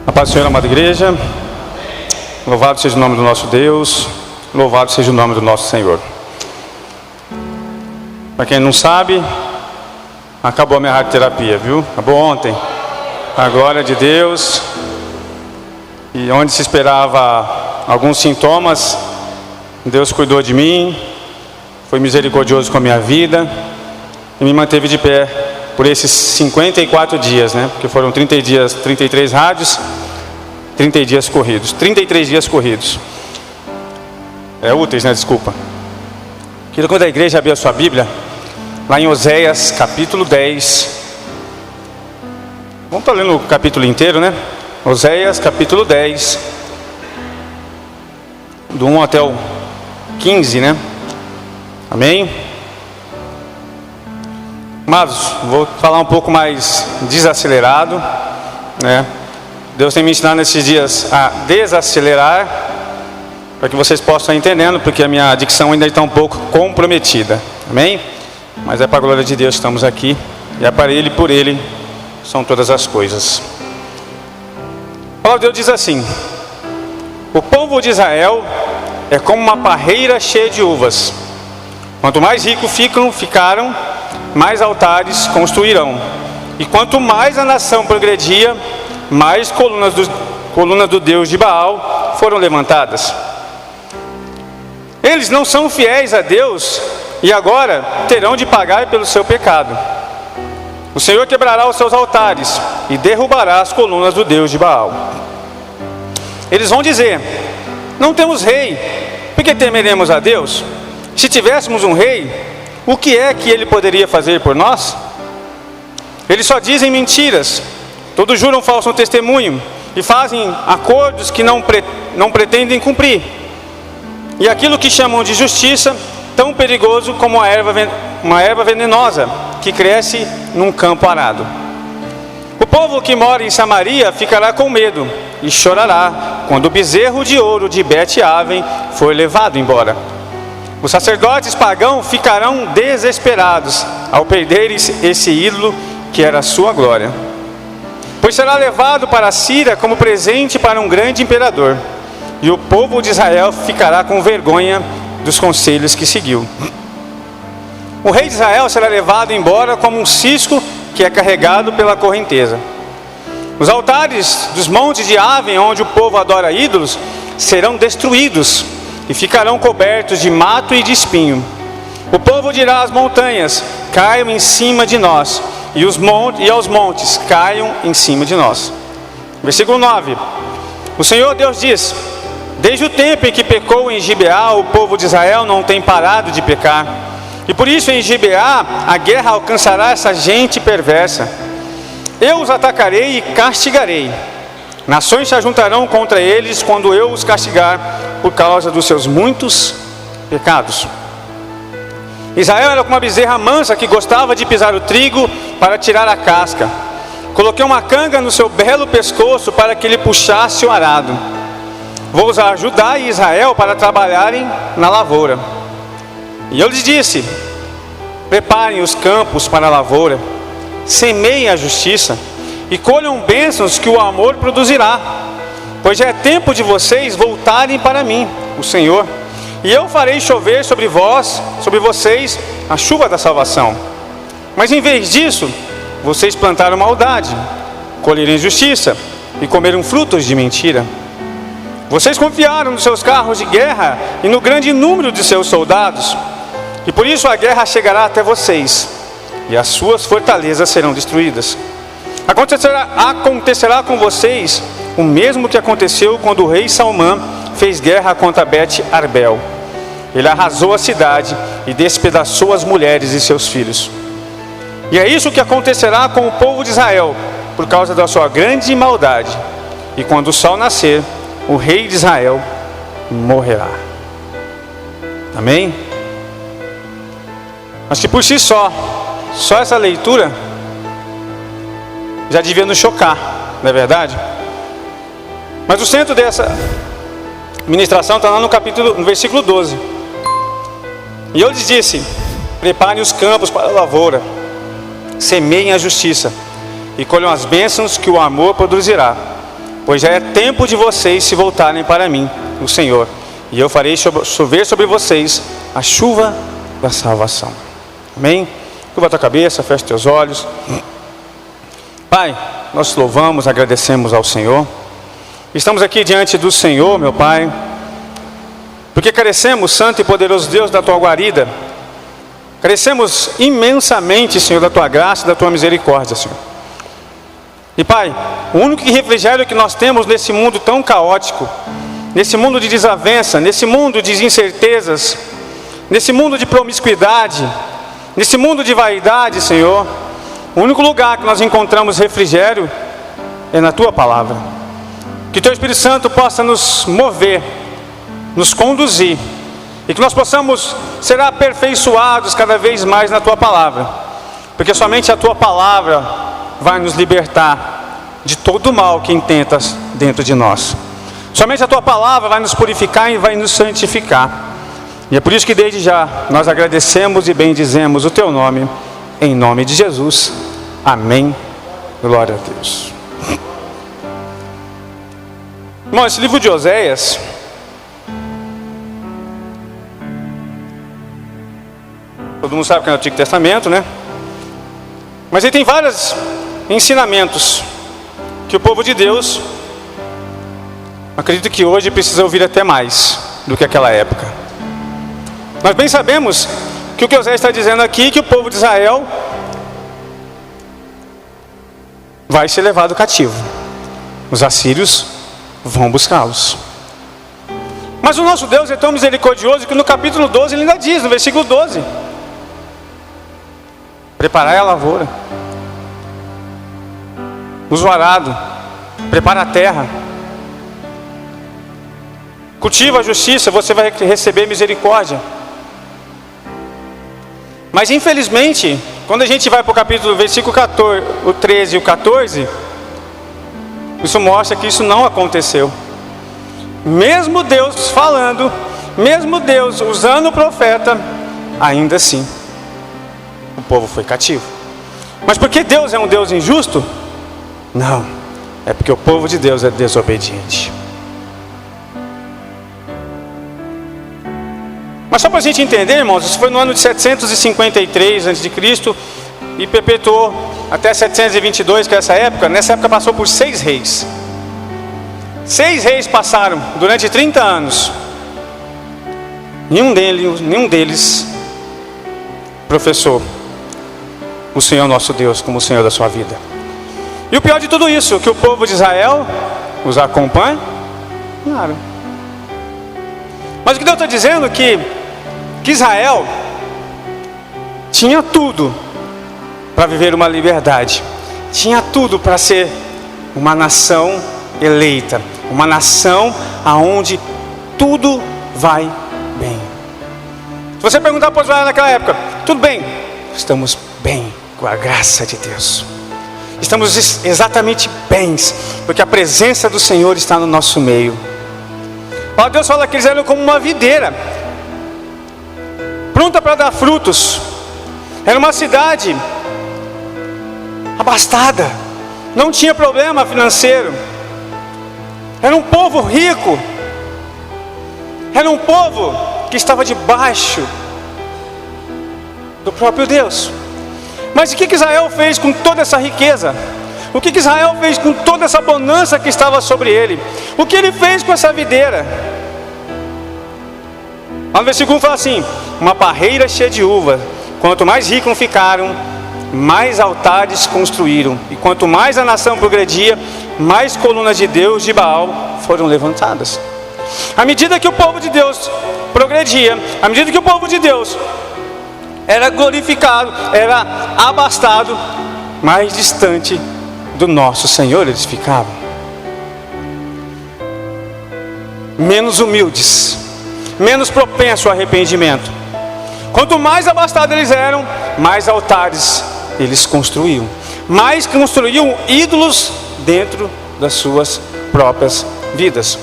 A paz do Senhor, amada igreja. Louvado seja o nome do nosso Deus. Louvado seja o nome do nosso Senhor. Para quem não sabe, acabou a minha radioterapia, viu? Acabou ontem. A glória de Deus. E onde se esperava alguns sintomas, Deus cuidou de mim, foi misericordioso com a minha vida e me manteve de pé por esses 54 dias, né? Porque foram 30 dias, 33 rádios, 30 dias corridos, 33 dias corridos. Úteis, né? Desculpa. Queria quando a igreja abrir a sua Bíblia, lá em Oséias, capítulo 10. Vamos estar lendo o capítulo inteiro, né? Oséias, capítulo 10. Do 1 até o 15, né? Amém? Amados, vou falar um pouco mais desacelerado, né? Deus tem me ensinado nesses dias a desacelerar, para que vocês possam estar entendendo, porque a minha dicção ainda está um pouco comprometida. Amém? Mas é para a glória de Deus que estamos aqui, e é para Ele e por Ele são todas as coisas. A palavra de Deus diz assim: o povo de Israel é como uma parreira cheia de uvas. Quanto mais ricos ficaram, mais altares construirão. E quanto mais a nação progredia, mais colunas do Deus de Baal foram levantadas. Eles não são fiéis a Deus e agora terão de pagar pelo seu pecado. O Senhor quebrará os seus altares e derrubará as colunas do Deus de Baal. Eles vão dizer: não temos rei, por que temeremos a Deus? Se tivéssemos um rei, o que é que ele poderia fazer por nós? Eles só dizem mentiras, todos juram falso testemunho e fazem acordos que não pretendem cumprir. E aquilo que chamam de justiça, tão perigoso como uma erva venenosa que cresce num campo arado. O povo que mora em Samaria ficará com medo e chorará quando o bezerro de ouro de Bet-Aven for levado embora. Os sacerdotes pagãos ficarão desesperados ao perderem esse ídolo que era a sua glória, pois será levado para a Síria como presente para um grande imperador, e o povo de Israel ficará com vergonha dos conselhos que seguiu. O rei de Israel será levado embora como um cisco que é carregado pela correnteza. Os altares dos montes de Aven, onde o povo adora ídolos, serão destruídos e ficarão cobertos de mato e de espinho. O povo dirá às montanhas: caiam em cima de nós, e aos montes: caiam em cima de nós. Versículo 9. O Senhor Deus diz: desde o tempo em que pecou em Gibeá, o povo de Israel não tem parado de pecar. E por isso em Gibeá a guerra alcançará essa gente perversa. Eu os atacarei e castigarei. Nações se ajuntarão contra eles quando eu os castigar por causa dos seus muitos pecados. Israel era como uma bezerra mansa que gostava de pisar o trigo para tirar a casca. Coloquei uma canga no seu belo pescoço para que ele puxasse o arado. Vou usar Judá e Israel para trabalharem na lavoura. E eu lhes disse: preparem os campos para a lavoura, semeiem a justiça e colham bênçãos que o amor produzirá, pois já é tempo de vocês voltarem para mim, o Senhor, e eu farei chover sobre vocês a chuva da salvação. Mas em vez disso, vocês plantaram maldade, colheram injustiça e comeram frutos de mentira. Vocês confiaram nos seus carros de guerra e no grande número de seus soldados, e por isso a guerra chegará até vocês, e as suas fortalezas serão destruídas. Acontecerá com vocês o mesmo que aconteceu quando o rei Salmã fez guerra contra Bet-Arbel. Ele arrasou a cidade e despedaçou as mulheres e seus filhos. E é isso que acontecerá com o povo de Israel, por causa da sua grande maldade. E quando o sol nascer, o rei de Israel morrerá. Amém? Mas que por si só essa leitura já devia nos chocar, não é verdade? Mas o centro dessa ministração está lá no versículo 12. E eu lhes disse: preparem os campos para a lavoura, semeiem a justiça e colham as bênçãos que o amor produzirá, pois já é tempo de vocês se voltarem para mim, o Senhor, e eu farei chover sobre vocês a chuva da salvação. Amém? Curva a tua cabeça, fecha teus olhos. Pai, nós louvamos, agradecemos ao Senhor. Estamos aqui diante do Senhor, meu Pai, porque carecemos, santo e poderoso Deus, da tua guarida. Carecemos imensamente, Senhor, da tua graça e da tua misericórdia, Senhor. E Pai, o único refrigério que nós temos nesse mundo tão caótico, nesse mundo de desavença, nesse mundo de incertezas, nesse mundo de promiscuidade, nesse mundo de vaidade, Senhor, o único lugar que nós encontramos refrigério é na tua palavra. Que teu Espírito Santo possa nos mover, nos conduzir, e que nós possamos ser aperfeiçoados cada vez mais na tua palavra, porque somente a tua palavra vai nos libertar de todo o mal que intentas dentro de nós. Somente a tua palavra vai nos purificar e vai nos santificar. E é por isso que desde já nós agradecemos e bendizemos o teu nome, em nome de Jesus. Amém. Glória a Deus. Irmão, esse livro de Oséias, todo mundo sabe que é o Antigo Testamento, né? Mas ele tem vários ensinamentos que o povo de Deus, acredito que hoje precisa ouvir até mais do que aquela época. Nós bem sabemos que o que Oséias está dizendo aqui é que o povo de Israel vai ser levado cativo. Os assírios vão buscá-los. Mas o nosso Deus é tão misericordioso que no capítulo 12 ele ainda diz, no versículo 12: preparai a lavoura, usa o arado, prepara a terra, cultiva a justiça, você vai receber misericórdia. Mas infelizmente, quando a gente vai para o capítulo, versículo 14, o 13 e o 14, isso mostra que isso não aconteceu. Mesmo Deus falando, mesmo Deus usando o profeta, ainda assim o povo foi cativo. Mas porque Deus é um Deus injusto? Não, é porque o povo de Deus é desobediente. Mas só para a gente entender, irmãos, isso foi no ano de 753 a.C. e perpetuou até 722, que é essa época. Nessa época passou por 6 reis. 6 reis passaram durante 30 anos. Nenhum deles professou o Senhor nosso Deus como o Senhor da sua vida. E o pior de tudo isso, que o povo de Israel os acompanha. Claro. Mas o que Deus está dizendo é que Israel tinha tudo para viver uma liberdade, tinha tudo para ser uma nação eleita, uma nação aonde tudo vai bem. Se você perguntar para Israel naquela época, tudo bem? Estamos bem, com a graça de Deus. Estamos exatamente bens, porque a presença do Senhor está no nosso meio. Deus fala que eles eram como uma videira, pronta para dar frutos. Era uma cidade abastada, não tinha problema financeiro. Era um povo rico, era um povo que estava debaixo do próprio Deus. Mas o que Israel fez com toda essa riqueza? O que Israel fez com toda essa bonança que estava sobre ele? O que ele fez com essa videira? Lá no versículo 1 fala assim: uma parreira cheia de uva. Quanto mais ricos ficaram, mais altares construíram. E quanto mais a nação progredia, mais colunas de Deus de Baal foram levantadas. À medida que o povo de Deus progredia, à medida que o povo de Deus era glorificado, era abastado, mais distante do nosso Senhor eles ficavam. Menos humildes, menos propensos ao arrependimento. Quanto mais abastados eles eram, mais altares eles construíam, mais construíam ídolos dentro das suas próprias vidas.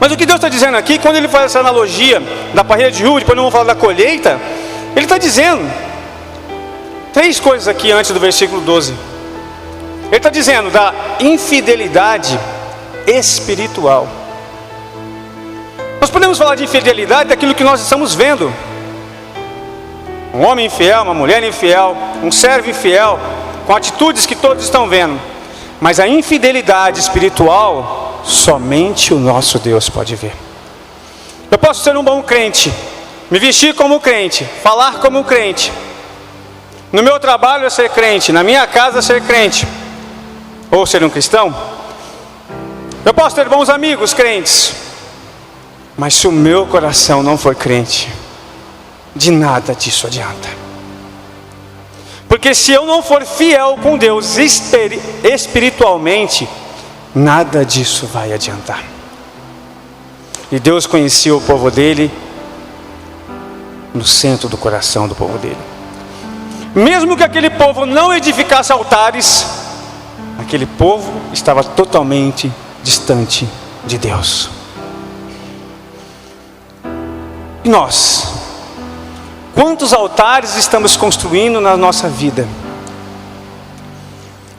Mas o que Deus está dizendo aqui, quando ele faz essa analogia da parreira de uva, depois não vamos falar da colheita, ele está dizendo 3 coisas aqui antes do versículo 12. Ele está dizendo da infidelidade espiritual. Nós podemos falar de infidelidade daquilo que nós estamos vendo. Um homem infiel, uma mulher infiel, um servo infiel, com atitudes que todos estão vendo. Mas a infidelidade espiritual, somente o nosso Deus pode ver. Eu posso ser um bom crente, me vestir como crente, falar como crente, no meu trabalho eu ser crente, na minha casa ser crente, ou ser um cristão. Eu posso ter bons amigos crentes, mas se o meu coração não for crente, de nada disso adianta. Porque se eu não for fiel com Deus espiritualmente, nada disso vai adiantar. E Deus conhecia o povo dele no centro do coração do povo dele. Mesmo que aquele povo não edificasse altares, aquele povo estava totalmente distante de Deus. E nós? Quantos altares estamos construindo na nossa vida?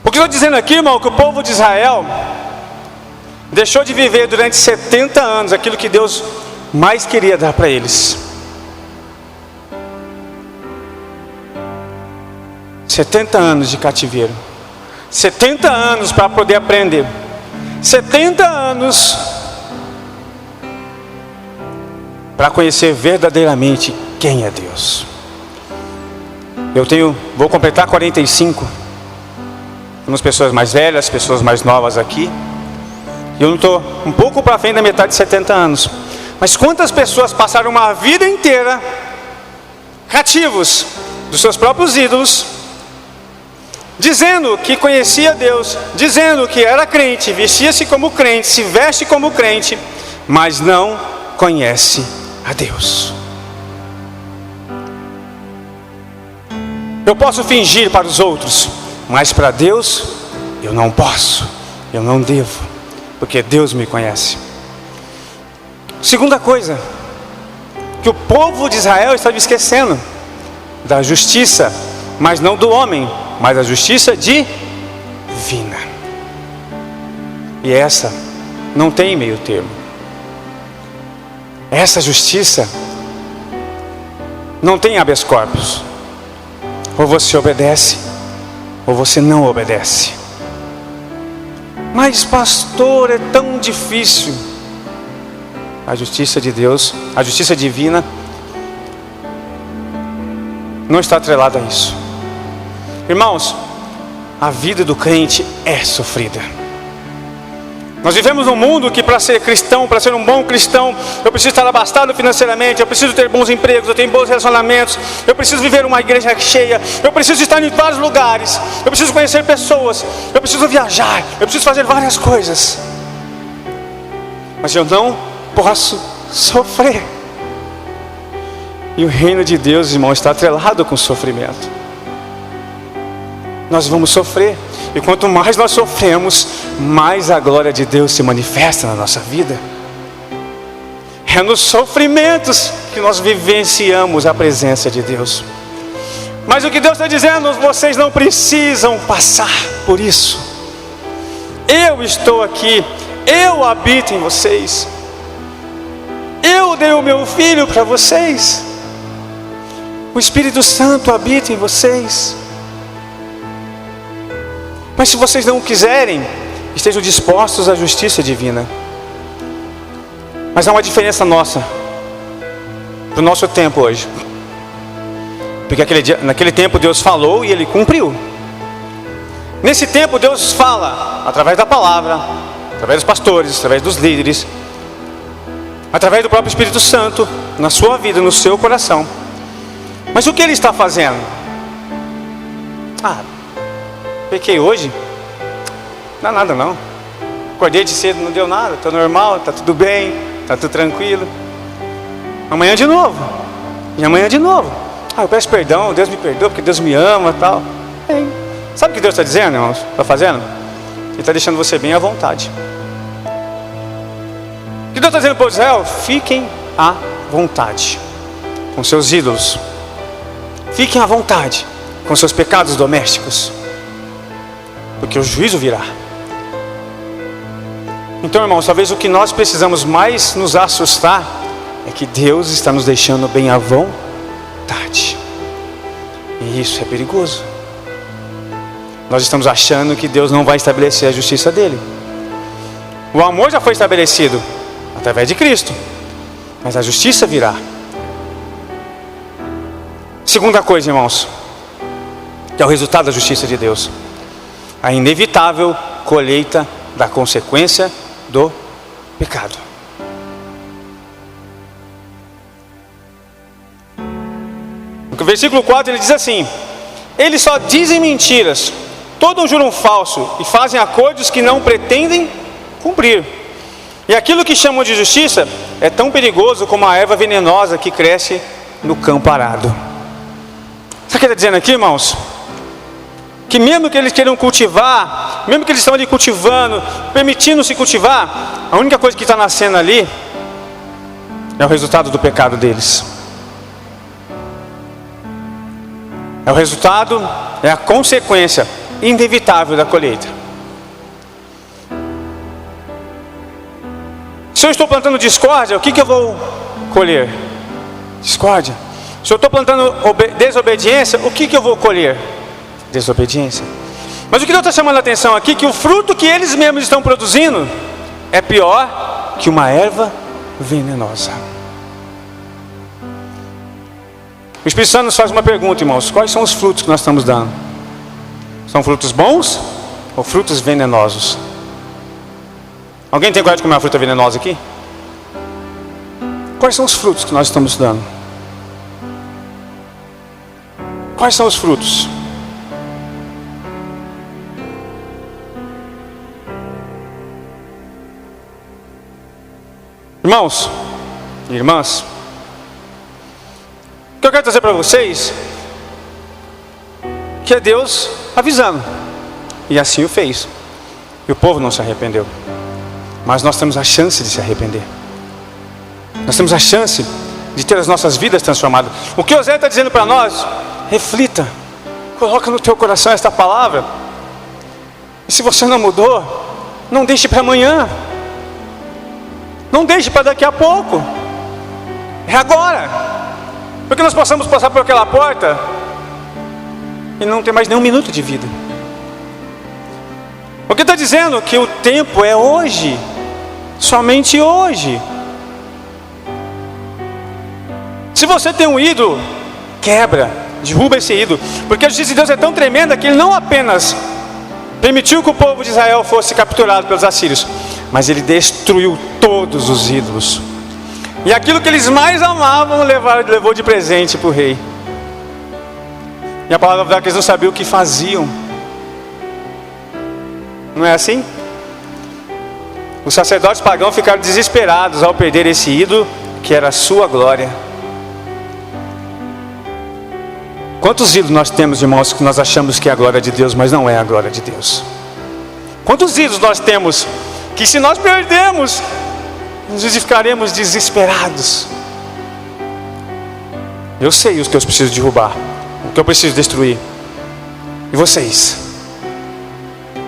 Porque eu estou dizendo aqui, irmão, que o povo de Israel deixou de viver durante 70 anos aquilo que Deus mais queria dar para eles. 70 anos de cativeiro, 70 anos para poder aprender, 70 anos para conhecer verdadeiramente quem é Deus. Vou completar 45. Temos pessoas mais velhas, pessoas mais novas aqui. Eu não estou um pouco para frente da metade de 70 anos. Mas quantas pessoas passaram uma vida inteira cativos dos seus próprios ídolos, dizendo que conhecia Deus, dizendo que era crente, vestia-se como crente, se veste como crente, mas não conhece a Deus. Eu posso fingir para os outros, mas para Deus eu não posso, eu não devo, porque Deus me conhece. Segunda coisa, que o povo de Israel estava esquecendo da justiça, mas não do homem, mas a justiça divina. E essa não tem meio termo. Essa justiça não tem habeas corpus. Ou você obedece, ou você não obedece. Mas pastor, é tão difícil. A justiça de Deus, a justiça divina, não está atrelada a isso. Irmãos, a vida do crente é sofrida. Nós vivemos num mundo que para ser cristão, para ser um bom cristão, eu preciso estar abastado financeiramente, eu preciso ter bons empregos, eu tenho bons relacionamentos, eu preciso viver uma igreja cheia, eu preciso estar em vários lugares, eu preciso conhecer pessoas, eu preciso viajar, eu preciso fazer várias coisas. Mas eu não posso sofrer. E o reino de Deus, irmão, está atrelado com o sofrimento. Nós vamos sofrer. E quanto mais nós sofremos, mais a glória de Deus se manifesta na nossa vida. É nos sofrimentos que nós vivenciamos a presença de Deus. Mas o que Deus está dizendo, vocês não precisam passar por isso. Eu estou aqui, eu habito em vocês. Eu dei o meu filho para vocês. O Espírito Santo habita em vocês. Mas se vocês não quiserem, estejam dispostos à justiça divina. Mas há uma diferença nossa para o nosso tempo hoje. Porque naquele tempo Deus falou e Ele cumpriu. Nesse tempo Deus fala através da palavra, através dos pastores, através dos líderes, através do próprio Espírito Santo, na sua vida, no seu coração. Mas o que Ele está fazendo? Pequei hoje, não dá nada não. Acordei de cedo, não deu nada, estou normal, está tudo bem, está tudo tranquilo. Amanhã de novo, e amanhã de novo. Eu peço perdão, Deus me perdoa porque Deus me ama e tal. Sabe o que Deus está dizendo, irmãos? Está fazendo? Ele está deixando você bem à vontade. O que Deus está dizendo para o Israel? Fiquem à vontade com seus ídolos. Fiquem à vontade com seus pecados domésticos. porque o juízo virá. Então, irmãos, talvez o que nós precisamos mais nos assustar é que Deus está nos deixando bem à vontade. E isso é perigoso. Nós estamos achando que Deus não vai estabelecer a justiça dele. O amor já foi estabelecido através de Cristo, mas a justiça virá. Segunda coisa, irmãos, que é o resultado da justiça de Deus: a inevitável colheita da consequência do pecado. No versículo 4 ele diz assim: eles só dizem mentiras, todos juram falso e fazem acordos que não pretendem cumprir. E aquilo que chamam de justiça é tão perigoso como a erva venenosa que cresce no campo arado. Sabe o que ele está dizendo aqui, irmãos? Que mesmo que eles queiram cultivar, mesmo que eles estão ali cultivando, permitindo-se cultivar, a única coisa que está nascendo ali é o resultado do pecado deles. É o resultado, é a consequência inevitável da colheita. Se eu estou plantando discórdia, o que eu vou colher? Discórdia. Se eu estou plantando desobediência, o que eu vou colher? Desobediência. Mas o que Deus está chamando a atenção aqui é que o fruto que eles mesmos estão produzindo é pior que uma erva venenosa. O Espírito Santo nos faz uma pergunta, irmãos: quais são os frutos que nós estamos dando? São frutos bons ou frutos venenosos? Alguém tem coragem de comer uma fruta venenosa aqui? Quais são os frutos que nós estamos dando? Quais são os frutos? Irmãos e irmãs, o que eu quero trazer para vocês que é Deus avisando, e assim o fez, e o povo não se arrependeu. Mas nós temos a chance de se arrepender. Nós temos a chance de ter as nossas vidas transformadas. O que Osé está dizendo para nós: reflita, coloca no teu coração esta palavra. E se você não mudou, não deixe para amanhã, não deixe para daqui a pouco, é agora. Porque nós possamos passar por aquela porta e não ter mais nem um minuto de vida. O que está dizendo que o tempo é hoje, somente hoje. Se você tem um ídolo, quebra, derruba esse ídolo, porque a justiça de Deus é tão tremenda que Ele não apenas permitiu que o povo de Israel fosse capturado pelos assírios, mas Ele destruiu todos os ídolos, e aquilo que eles mais amavam levou de presente para o rei. E a palavra fala que eles não sabiam o que faziam. Não é assim? Os sacerdotes pagãos ficaram desesperados ao perder esse ídolo que era a sua glória. Quantos ídolos nós temos, irmãos, que nós achamos que é a glória de Deus, mas não é a glória de Deus? Quantos ídolos nós temos que, se nós perdermos, nós ficaremos desesperados? Eu sei os que eu preciso derrubar, o que eu preciso destruir. E vocês?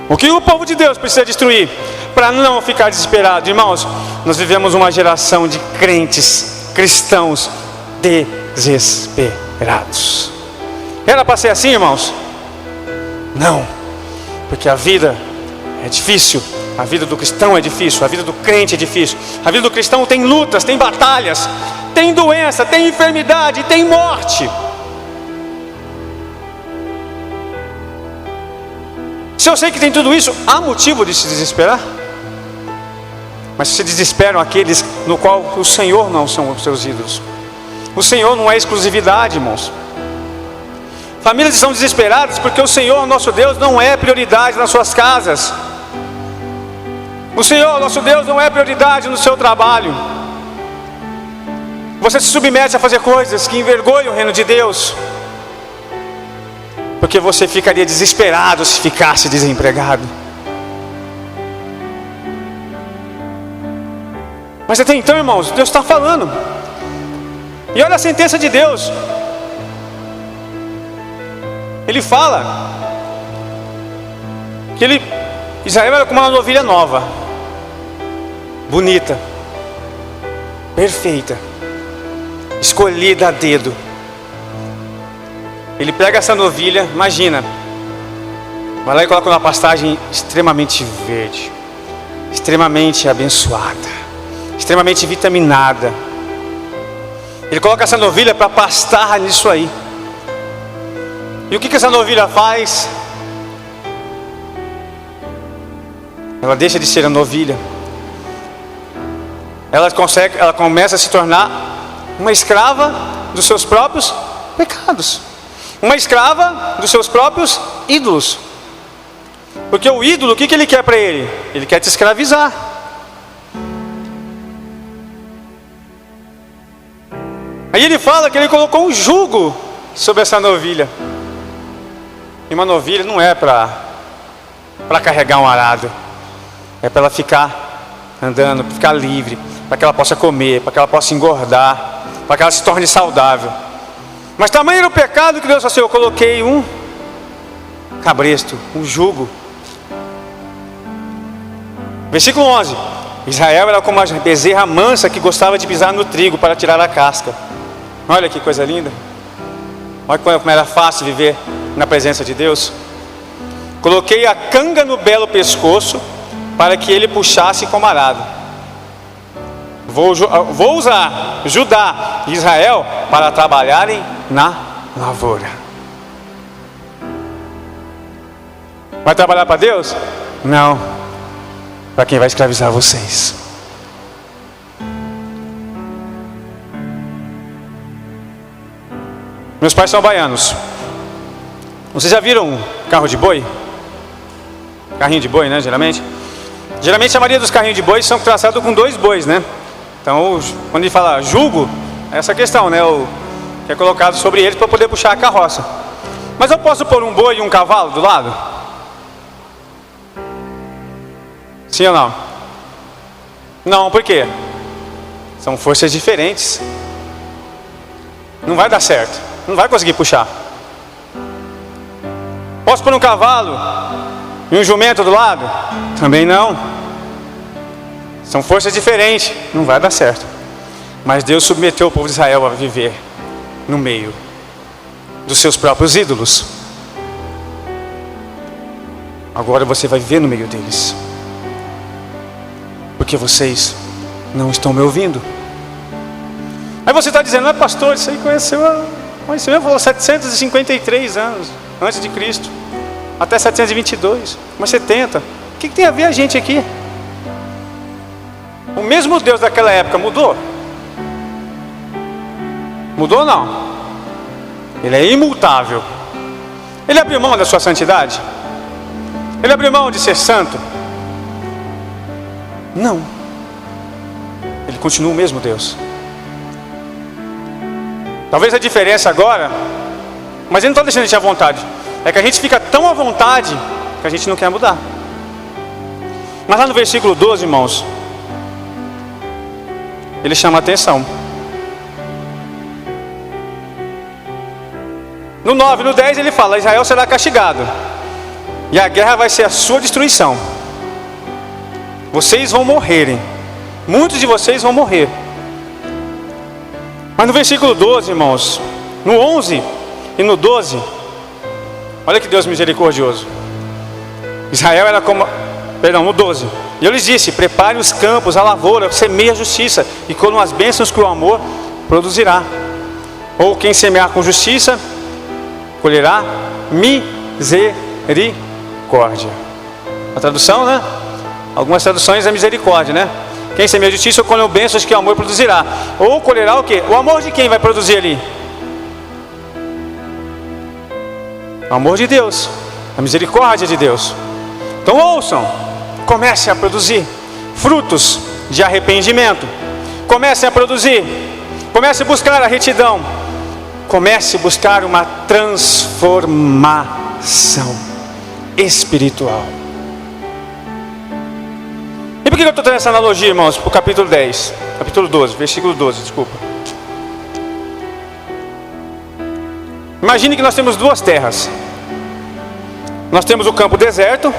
O que o povo de Deus precisa destruir para não ficar desesperado? Irmãos, nós vivemos uma geração de crentes, cristãos desesperados. Era para ser assim, irmãos? Não, porque a vida é difícil, a vida do cristão é difícil, a vida do crente é difícil. A vida do cristão tem lutas, tem batalhas, tem doença, tem enfermidade, tem morte. Se eu sei que tem tudo isso, há motivo de se desesperar? Mas se desesperam aqueles no qual o Senhor não são os seus ídolos. O Senhor não é exclusividade, irmãos. Famílias estão desesperadas porque o Senhor, nosso Deus, não é prioridade nas suas casas. O Senhor, nosso Deus, não é prioridade no seu trabalho. Você se submete a fazer coisas que envergonham o reino de Deus, porque você ficaria desesperado se ficasse desempregado. Mas até então, irmãos, Deus está falando. E olha a sentença de Deus. Ele fala: Israel era como uma novilha nova, bonita, perfeita, escolhida a dedo. Ele pega essa novilha, imagina, vai lá e coloca uma pastagem extremamente verde, extremamente abençoada, extremamente vitaminada. Ele coloca essa novilha para pastar nisso aí. E o que essa novilha faz? Ela deixa de ser a novilha. Ela começa a se tornar uma escrava dos seus próprios pecados. Uma escrava dos seus próprios ídolos. Porque o ídolo, o que ele quer para ele? Ele quer te escravizar. Aí ele fala que ele colocou um jugo sobre essa novilha. E uma novilha não é para carregar um arado. É para ela ficar andando, para ficar livre, para que ela possa comer, para que ela possa engordar, para que ela se torne saudável. Mas tamanho era o pecado que Deus falou assim: eu coloquei um cabresto, um jugo. Versículo 11: Israel era como uma bezerra mansa que gostava de pisar no trigo para tirar a casca. Olha que coisa linda. Olha como era fácil viver na presença de Deus. Coloquei a canga no belo pescoço para que ele puxasse como arado. Vou usar Judá e Israel para trabalharem na lavoura. Vai trabalhar para Deus? Não. Para quem vai escravizar vocês. Meus pais são baianos. Vocês já viram carro de boi? Carrinho de boi, né? Geralmente a maioria dos carrinhos de boi são traçados com 2 bois, né? Então, quando ele fala jugo, é essa questão, né? O que é colocado sobre eles para poder puxar a carroça. Mas eu posso pôr um boi e um cavalo do lado? Sim ou não? Não, por quê? São forças diferentes. Não vai dar certo. Não vai conseguir puxar. Posso pôr um cavalo e um jumento do lado? Também não. São forças diferentes. Não vai dar certo. Mas Deus submeteu o povo de Israel a viver no meio dos seus próprios ídolos. Agora você vai viver no meio deles. Porque vocês não estão me ouvindo. Aí você está dizendo: mas pastor, isso aí conheceu falou 753 anos antes de Cristo, até 722, mas 70. O que tem a ver a gente aqui? O mesmo Deus daquela época mudou? Mudou ou não? Ele é imutável. Ele abriu mão da sua santidade? Ele abriu mão de ser santo? Não. Ele continua o mesmo Deus. Talvez a diferença agora, mas ele não está deixando a gente à vontade, é que a gente fica tão à vontade que a gente não quer mudar. Mas lá no versículo 12, irmãos, ele chama a atenção. No 9, no 10 ele fala: Israel será castigado e a guerra vai ser a sua destruição. Vocês vão morrerem. Muitos de vocês vão morrer. Mas no versículo 12, irmãos, no 11 e no 12, olha que Deus misericordioso. Israel era como... no 12. E eu lhes disse: prepare os campos, a lavoura, semeie a justiça, e colham as bênçãos que o amor produzirá. Ou quem semear com justiça, colherá misericórdia. A tradução, né? Algumas traduções é misericórdia, né? Quem semeia justiça, colherá bênçãos que o amor produzirá. Ou colherá o quê? O amor de quem vai produzir ali? O amor de Deus, a misericórdia de Deus. Então ouçam, comecem a produzir frutos de arrependimento. Comecem a produzir. Comece a buscar a retidão. Comece a buscar uma transformação espiritual. E por que eu estou trazendo essa analogia, irmãos, para o capítulo 10? Capítulo 12, versículo 12, desculpa. Imagine que nós temos 2 terras. Nós temos o campo deserto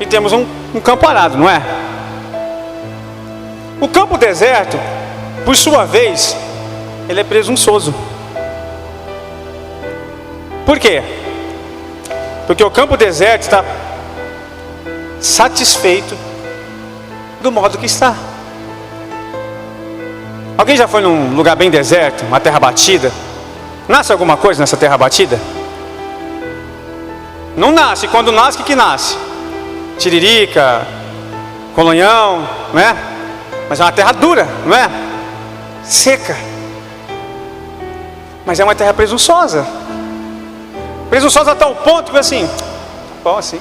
e temos um campo arado, não é? O campo deserto, por sua vez, ele é presunçoso. Por quê? Porque o campo deserto está satisfeito do modo que está. Alguém já foi num lugar bem deserto, uma terra batida? Nasce alguma coisa nessa terra batida? Não nasce. Quando nasce, o que nasce? Tiririca, colonhão, não é? Mas é uma terra dura, não é? Seca. Mas é uma terra presunçosa. Presunçosa a tal ponto que assim, bom assim.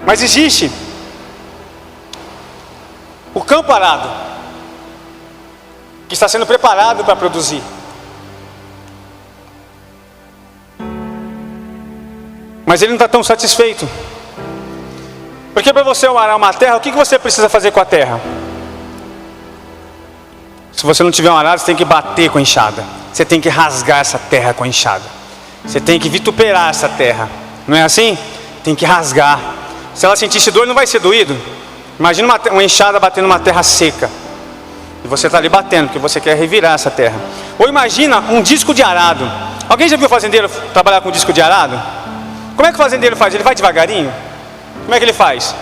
Mas existe o campo arado, que está sendo preparado para produzir. Mas ele não está tão satisfeito. Porque para você arar uma terra, o que você precisa fazer com a terra? Se você não tiver um arado, você tem que bater com a enxada. Você tem que rasgar essa terra com a enxada. Você tem que vituperar essa terra. Não é assim? Tem que rasgar. Se ela sentisse dor, não vai ser doído? Imagina uma enxada batendo numa terra seca. E você está ali batendo, porque você quer revirar essa terra. Ou imagina um disco de arado. Alguém já viu o fazendeiro trabalhar com disco de arado? Como é que o fazendeiro faz? Ele vai devagarinho? Como é que ele faz?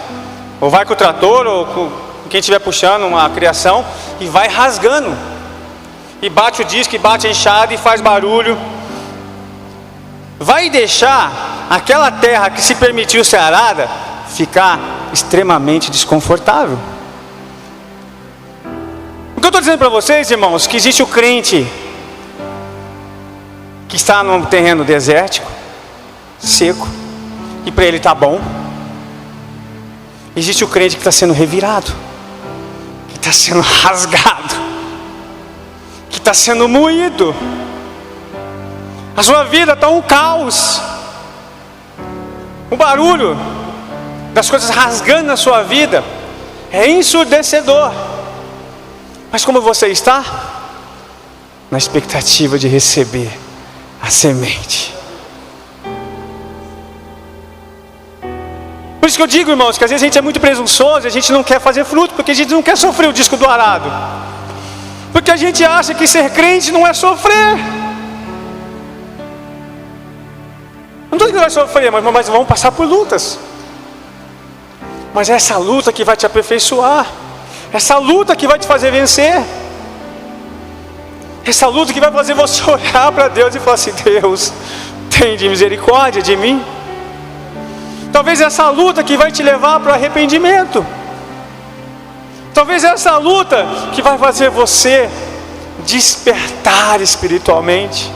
Ou vai com o trator, ou com quem estiver puxando uma criação, e vai rasgando. E bate o disco, e bate a enxada, e faz barulho. Vai deixar aquela terra que se permitiu ser arada ficar extremamente desconfortável. O que eu estou dizendo para vocês, irmãos, que existe o crente que está num terreno desértico, seco, e para ele está bom. Existe o crente que está sendo revirado, que está sendo rasgado, que está sendo moído. A sua vida está um caos. O barulho das coisas rasgando na sua vida é ensurdecedor. Mas como você está? Na expectativa de receber a semente. Por isso que eu digo, irmãos, que às vezes a gente é muito presunçoso, a gente não quer fazer fruto, porque a gente não quer sofrer o disco do arado. Porque a gente acha que ser crente não é sofrer. Não estou dizendo que vai sofrer, mas vamos passar por lutas. Mas é essa luta que vai te aperfeiçoar. Essa luta que vai te fazer vencer. Essa luta que vai fazer você olhar para Deus e falar assim: Deus, tem de misericórdia de mim. Talvez essa luta que vai te levar para o arrependimento. Talvez essa luta que vai fazer você despertar espiritualmente.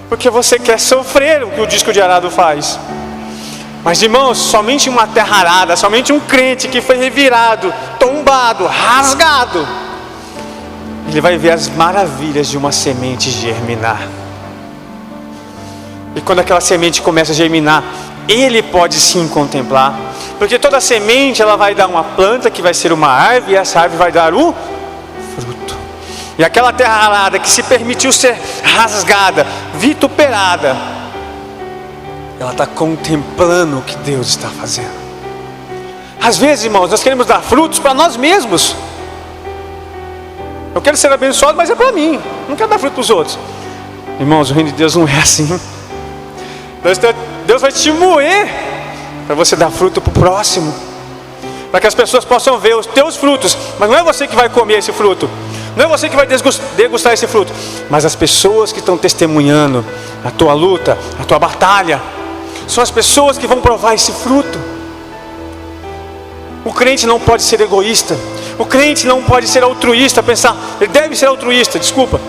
Porque você quer sofrer o que o disco de arado faz. Mas, irmãos, somente uma terra arada, somente um crente que foi revirado, tombado, rasgado, ele vai ver as maravilhas de uma semente germinar. E quando aquela semente começa a germinar, ele pode sim contemplar. Porque toda semente, ela vai dar uma planta que vai ser uma árvore, e essa árvore vai dar o fruto. E aquela terra arada que se permitiu ser rasgada, vituperada, ela está contemplando o que Deus está fazendo. Às vezes, irmãos, nós queremos dar frutos para nós mesmos. Eu quero ser abençoado, mas é para mim. Não quero dar fruto para os outros. Irmãos, o reino de Deus não é assim. Deus vai te moer para você dar fruto para o próximo, para que as pessoas possam ver os teus frutos. Mas não é você que vai comer esse fruto, não é você que vai degustar esse fruto, mas as pessoas que estão testemunhando a tua luta, a tua batalha, são as pessoas que vão provar esse fruto. O crente não pode ser egoísta. O crente não pode ser altruísta, pensar, ele deve ser altruísta, desculpa.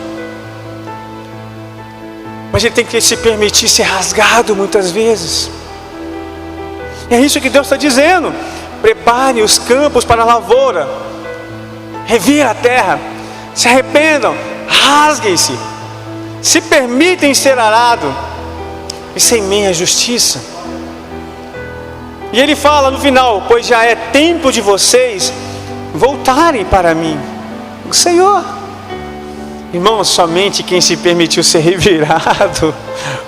Mas ele tem que se permitir ser rasgado muitas vezes. E é isso que Deus está dizendo. Prepare os campos para a lavoura. Revira a terra. Se arrependam, rasguem-se. Se permitem ser arado. E semeiem a justiça. E ele fala no final: pois já é tempo de vocês voltarem para mim, o Senhor. Irmãos, somente quem se permitiu ser revirado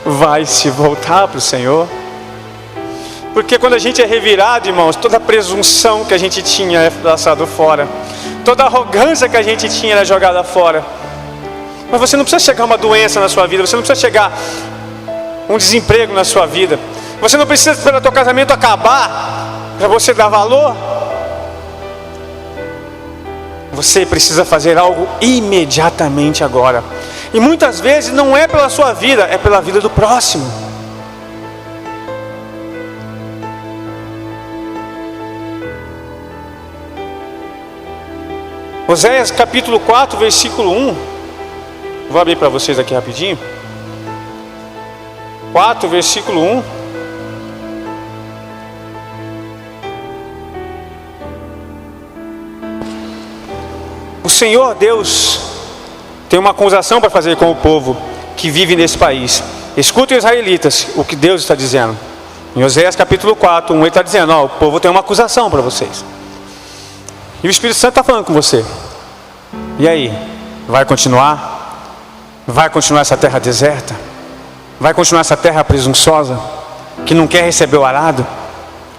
vai se voltar para o Senhor. Porque quando a gente é revirado, irmãos, toda a presunção que a gente tinha é lançada fora. Toda a arrogância que a gente tinha era jogada fora. Mas você não precisa chegar uma doença na sua vida. Você não precisa chegar um desemprego na sua vida. Você não precisa esperar o teu casamento acabar para você dar valor. Você precisa fazer algo imediatamente agora. E muitas vezes não é pela sua vida, é pela vida do próximo. Oséias capítulo 4, versículo 1. Vou abrir para vocês aqui rapidinho. 4, versículo 1. O Senhor Deus tem uma acusação para fazer com o povo que vive nesse país. Escutem, israelitas, o que Deus está dizendo. Em Oséias capítulo 4, 1, ele está dizendo: ó, o povo tem uma acusação para vocês. E o Espírito Santo está falando com você. E aí? Vai continuar? Vai continuar essa terra deserta? Vai continuar essa terra presunçosa? Que não quer receber o arado?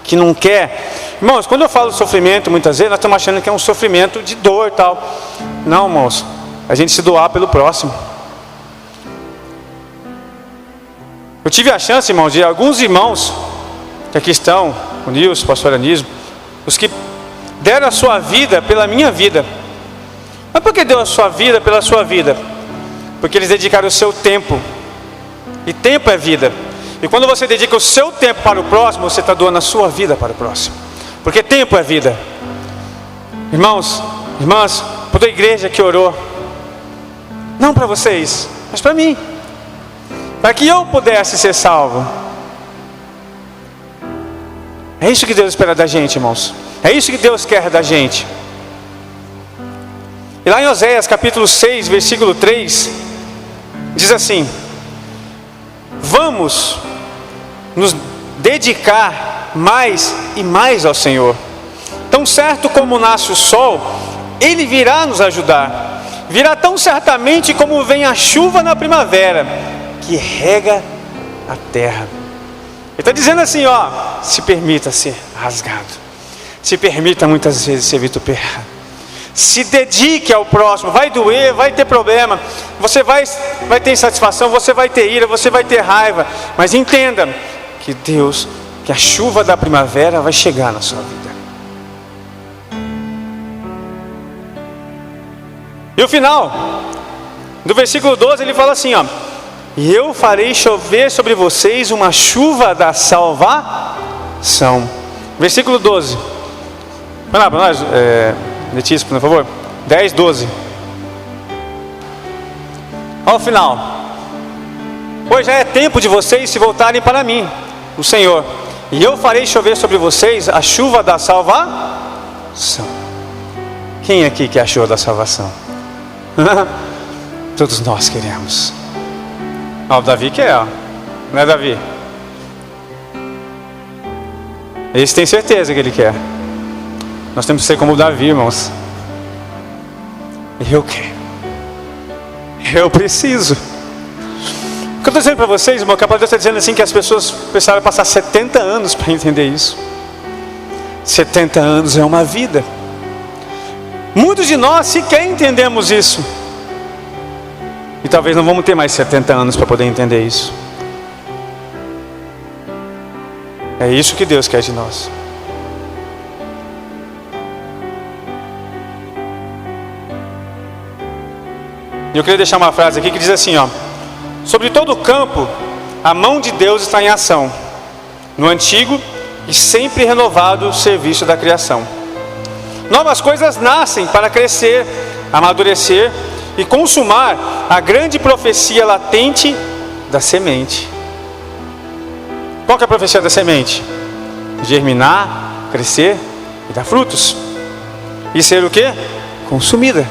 Que não quer... Irmãos, quando eu falo sofrimento, muitas vezes nós estamos achando que é um sofrimento de dor e tal. Não, irmãos. A gente se doar pelo próximo. Eu tive a chance, irmãos, de alguns irmãos que aqui estão, o Nilson, o pastor Anísio, os que deram a sua vida pela minha vida. Mas por que deu a sua vida pela sua vida? Porque eles dedicaram o seu tempo. E tempo é vida. E quando você dedica o seu tempo para o próximo, você está doando a sua vida para o próximo. Porque tempo é vida. Irmãos, irmãs, toda a igreja que orou, não para vocês, mas para mim, para que eu pudesse ser salvo. É isso que Deus espera da gente, irmãos. É isso que Deus quer da gente. E lá em Oséias capítulo 6, versículo 3, diz assim: vamos nos dedicar mais e mais ao Senhor. Tão certo como nasce o sol, Ele virá nos ajudar. Virá tão certamente como vem a chuva na primavera, que rega a terra. Ele está dizendo assim, ó: se permita ser rasgado. Se permita muitas vezes ser vituperado. Se dedique ao próximo. Vai doer, vai ter problema. Você vai ter insatisfação, você vai ter ira, você vai ter raiva. Mas entenda que Deus, que a chuva da primavera vai chegar na sua vida. E o final do versículo 12, ele fala assim, ó: e eu farei chover sobre vocês uma chuva da salvação. Versículo 12. Vai lá para nós, Letícia, por favor. 10, 12. Ao final: pois já é tempo de vocês se voltarem para mim, o Senhor, e eu farei chover sobre vocês a chuva da salvação. Quem aqui quer a chuva da salvação? Todos nós queremos. O Davi quer, ó. Não é, Davi? Esse tem certeza que ele quer. Nós temos que ser como o Davi, irmãos. Eu quero. Eu preciso. O que eu estou dizendo para vocês, irmão, que a palavra está dizendo assim, que as pessoas precisaram passar 70 anos para entender isso. 70 anos é uma vida. Muitos de nós sequer entendemos isso. E talvez não vamos ter mais 70 anos para poder entender isso. É isso que Deus quer de nós. E eu queria deixar uma frase aqui que diz assim, ó: sobre todo o campo, a mão de Deus está em ação, no antigo e sempre renovado serviço da criação. Novas coisas nascem para crescer, amadurecer e consumar a grande profecia latente da semente. Qual que é a profecia da semente? Germinar, crescer e dar frutos. E ser o quê? Consumida.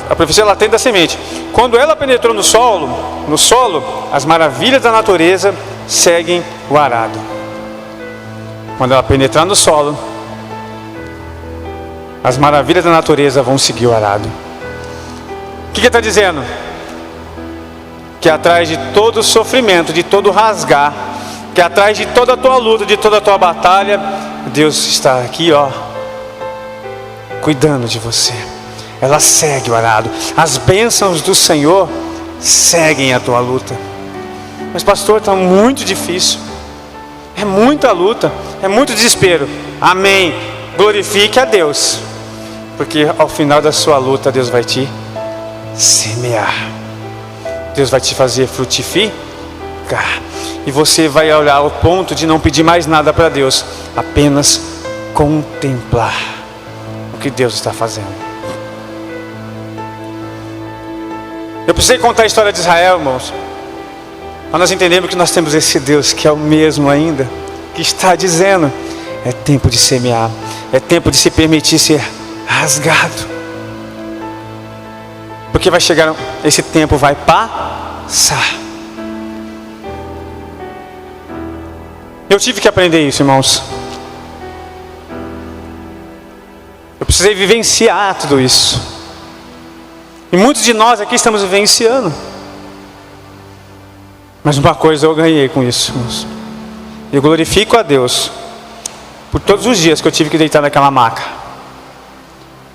A profecia latente da semente. Quando ela penetrou no solo, as maravilhas da natureza seguem o arado. Quando ela penetrar no solo, as maravilhas da natureza vão seguir o arado. O que ele está dizendo? que atrás de todo sofrimento, de todo rasgar, que atrás de toda a tua luta, de toda a tua batalha, Deus está aqui, ó, cuidando de você. Ela segue o arado. As bênçãos do Senhor seguem a tua luta. Mas pastor, está muito difícil. É muita luta, é muito desespero. Amém. Glorifique a Deus, porque ao final da sua luta Deus vai te semear. Deus vai te fazer frutificar. E você vai olhar ao ponto de não pedir mais nada para Deus, apenas contemplar o que Deus está fazendo. Eu precisei contar a história de Israel, irmãos, para nós entendermos que nós temos esse Deus que é o mesmo ainda, que está dizendo: é tempo de semear, é tempo de se permitir ser rasgado, porque vai chegar, esse tempo vai passar. Eu tive que aprender isso, irmãos. Eu precisei vivenciar tudo isso. E muitos de nós aqui estamos vivenciando. Mas uma coisa eu ganhei com isso, irmãos. Eu glorifico a Deus por todos os dias que eu tive que deitar naquela maca,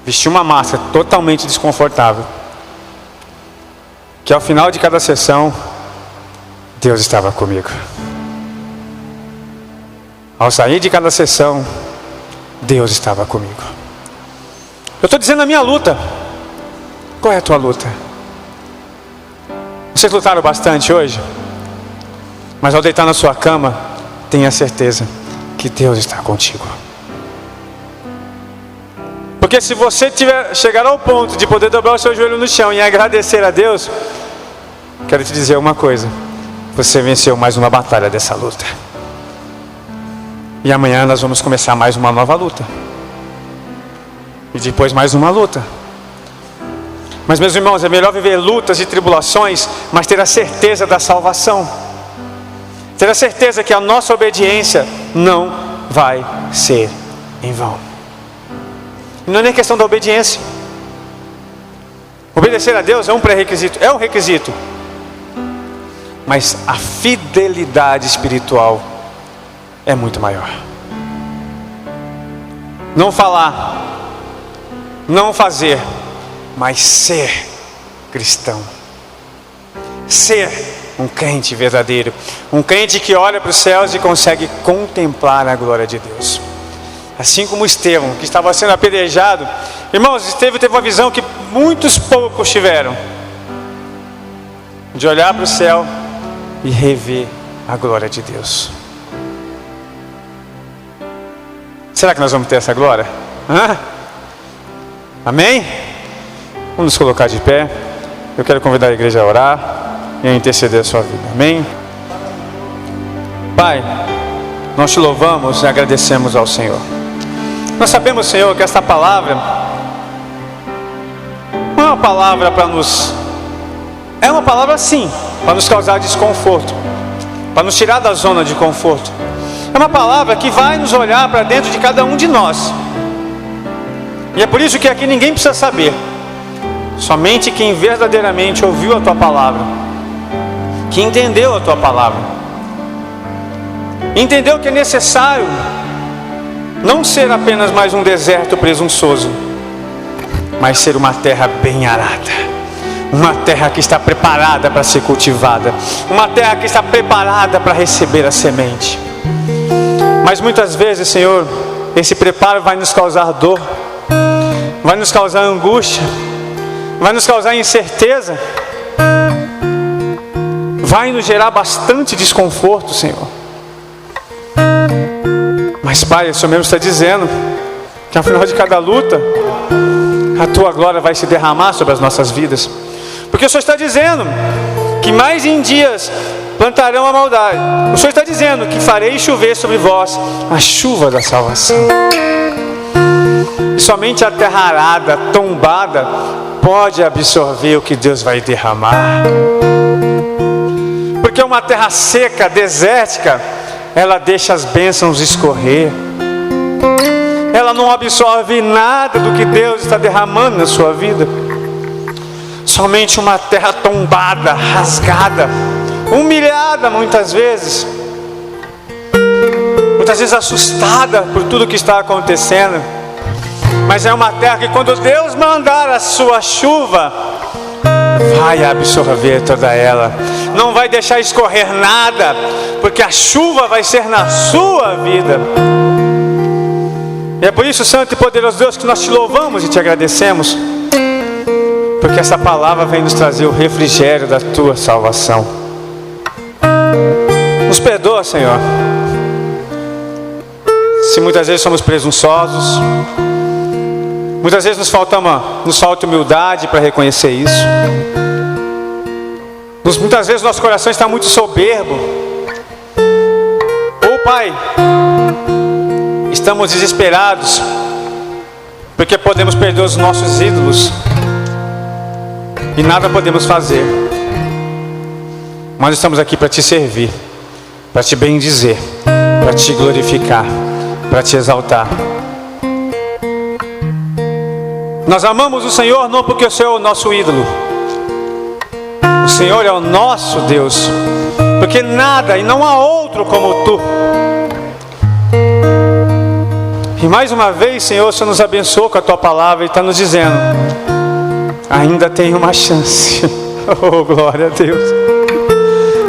vestir uma máscara totalmente desconfortável, que ao final de cada sessão Deus estava comigo. Ao sair de cada sessão, Deus estava comigo. Eu estou dizendo a minha luta. Qual é a tua luta? Vocês lutaram bastante hoje, mas ao deitar na sua cama, tenha certeza que Deus está contigo. Porque se você chegar ao ponto de poder dobrar o seu joelho no chão e agradecer a Deus, quero te dizer uma coisa: você venceu mais uma batalha dessa luta. E amanhã nós vamos começar mais uma nova luta. E depois mais uma luta. Mas, meus irmãos, é melhor viver lutas e tribulações, mas ter a certeza da salvação. Ter a certeza que a nossa obediência não vai ser em vão. E não é nem questão da obediência. Obedecer a Deus é um pré-requisito, é um requisito. Mas a fidelidade espiritual é muito maior. Não falar, não fazer, mas ser cristão. Ser um crente verdadeiro. Um crente que olha para os céus e consegue contemplar a glória de Deus. Assim como Estevão, que estava sendo apedrejado. Irmãos, Estevão teve uma visão que muitos poucos tiveram. De olhar para o céu e rever a glória de Deus. Será que nós vamos ter essa glória? Amém? Vamos nos colocar de pé. Eu quero convidar a igreja a orar e a interceder a sua vida. Amém? Pai, nós te louvamos e agradecemos ao Senhor. Nós sabemos, Senhor, que esta palavra não é uma palavra para nos... É uma palavra sim, para nos causar desconforto, para nos tirar da zona de conforto. É uma palavra que vai nos olhar para dentro de cada um de nós. E é por isso que aqui ninguém precisa saber. Somente quem verdadeiramente ouviu a tua palavra, que entendeu a tua palavra, entendeu que é necessário não ser apenas mais um deserto presunçoso, mas ser uma terra bem arada, uma terra que está preparada para ser cultivada, uma terra que está preparada para receber a semente. Mas muitas vezes, Senhor, esse preparo vai nos causar dor, vai nos causar angústia, vai nos causar incerteza, vai nos gerar bastante desconforto, Senhor. Mas, Pai, o Senhor mesmo está dizendo que ao final de cada luta, a tua glória vai se derramar sobre as nossas vidas. Porque o Senhor está dizendo que mais em dias plantarão a maldade. O Senhor está dizendo que farei chover sobre vós a chuva da salvação. E somente a terra arada, tombada, pode absorver o que Deus vai derramar. Porque uma terra seca, desértica, ela deixa as bênçãos escorrer. Ela não absorve nada do que Deus está derramando na sua vida. somente uma terra tombada, rasgada, humilhada muitas vezes assustada por tudo que está acontecendo. Mas é uma terra que, quando Deus mandar a sua chuva, vai absorver toda ela, não vai deixar escorrer nada, porque a chuva vai ser na sua vida. E é por isso, Santo e poderoso Deus, que nós te louvamos e te agradecemos, porque essa palavra vem nos trazer o refrigério da tua salvação. Nos perdoa, Senhor, se muitas vezes somos presunçosos, muitas vezes nos falta humildade para reconhecer isso. Muitas vezes nosso coração está muito soberbo. Ou, Pai, estamos desesperados porque podemos perder os nossos ídolos e nada podemos fazer. Mas estamos aqui para te servir, para te bendizer, para te glorificar, para te exaltar. Nós amamos o Senhor não porque o Senhor é o nosso ídolo. O Senhor é o nosso Deus, porque nada e não há outro como Tu. E mais uma vez, Senhor, o Senhor nos abençoou com a Tua palavra e está nos dizendo: ainda tem uma chance. Oh, glória a Deus.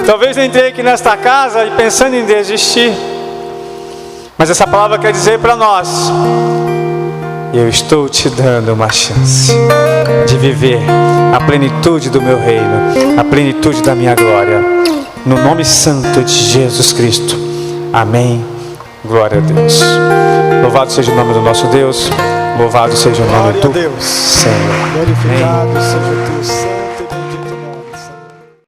Talvez eu entrei aqui nesta casa e pensando em desistir, mas essa palavra quer dizer para nós: eu estou te dando uma chance de viver a plenitude do meu reino, a plenitude da minha glória, no nome santo de Jesus Cristo. Amém. Glória a Deus. Louvado seja o nome do nosso Deus. Louvado seja o nome do Senhor. Glorificado seja o teu santo.